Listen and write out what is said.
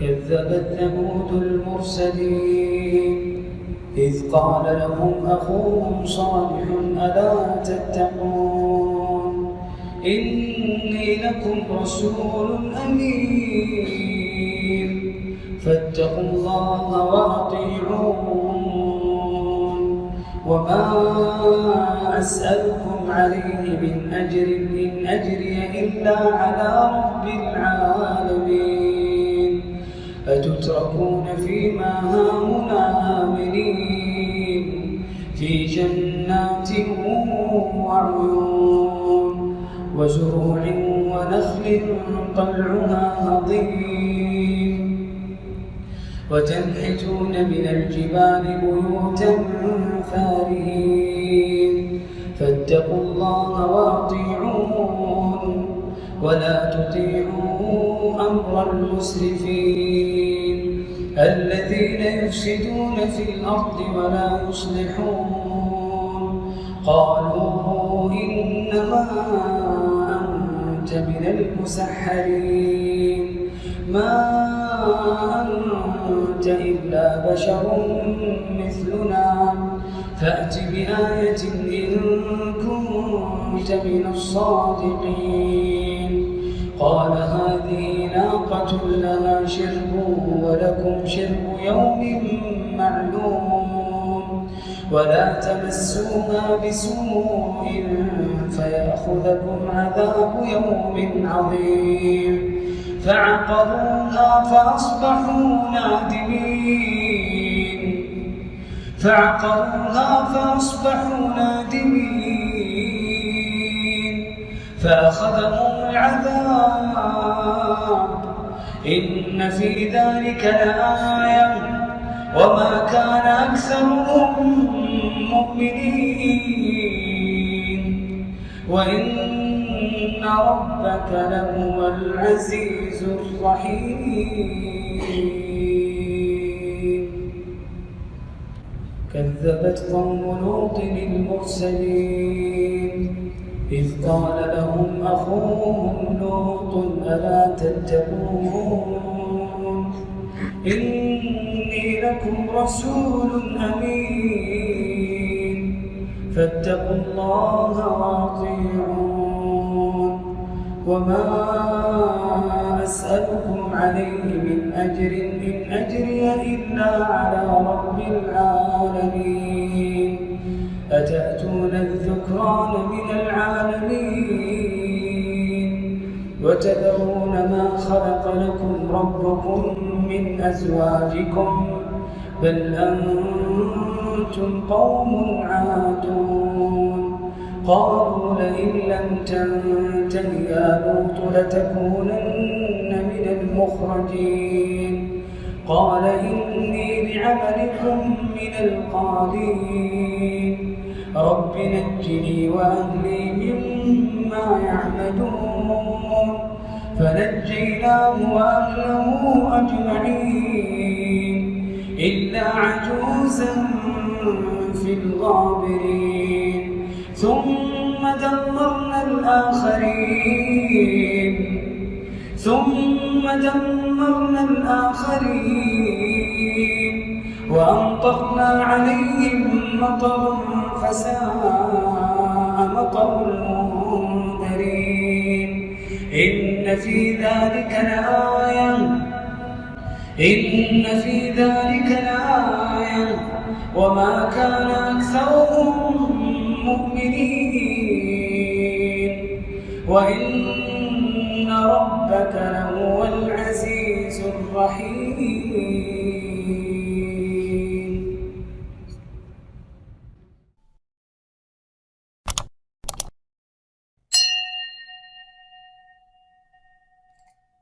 كذبت ثمود المرسلين إذ قال لهم أخوهم صالح ألا تتقون إني لكم رسول أمين فاتقوا الله وأطيعون وما أسألكم عليه من أجر إن أجري إلا على رب العالمين أتتركون فيما هاهنا آمنين في جنات وعيون وزروع ونخل طلعها هضيم وتنحتون من الجبال بيوتا فارهين فاتقوا الله وأطيعون ولا تطيعوا أمر المسرفين الذين يفسدون في الأرض ولا يصلحون قالوا إنما أنت من المسحرين ما أنت إلا بشر مثلنا فأت بآية إن كنت من الصادقين قال هذه ناقة لها شرب ولكم شرب يوم معلوم ولا تمسوها بسوء فيأخذكم عذاب يوم عظيم فعقروها فأصبحوا نادمين فأخذهم العذاب إن في ذلك لآية وما كان أكثرهم مؤمنين وإن ربك لهو العزيز الرحيم كذبت قوم لوط المرسلين إذ قال لهم أخوهم لوط ألا تتقون إني لكم رسول أمين فاتقوا الله وأطيعون وما أسألكم عليه من أجر إن أجري إلا على رب العالمين أتأتون الذكران من العالمين وتذرون ما خلق لكم ربكم من أزواجكم بل أنتم قوم عادون قالوا لئن لم تنته يا لوط لتكونن من المخرجين قال إني لعملكم من القالين رب نجني وأهلي مما يعملون فنجيناه وأهله أجمعين إلا عجوزا في الغابرين ثم دمرنا الآخرين وأمطرنا عليهم مطرا فساء مطر المنذرين إن في ذلك لآية وما كان أكثرهم مؤمنين وإن ربك لهو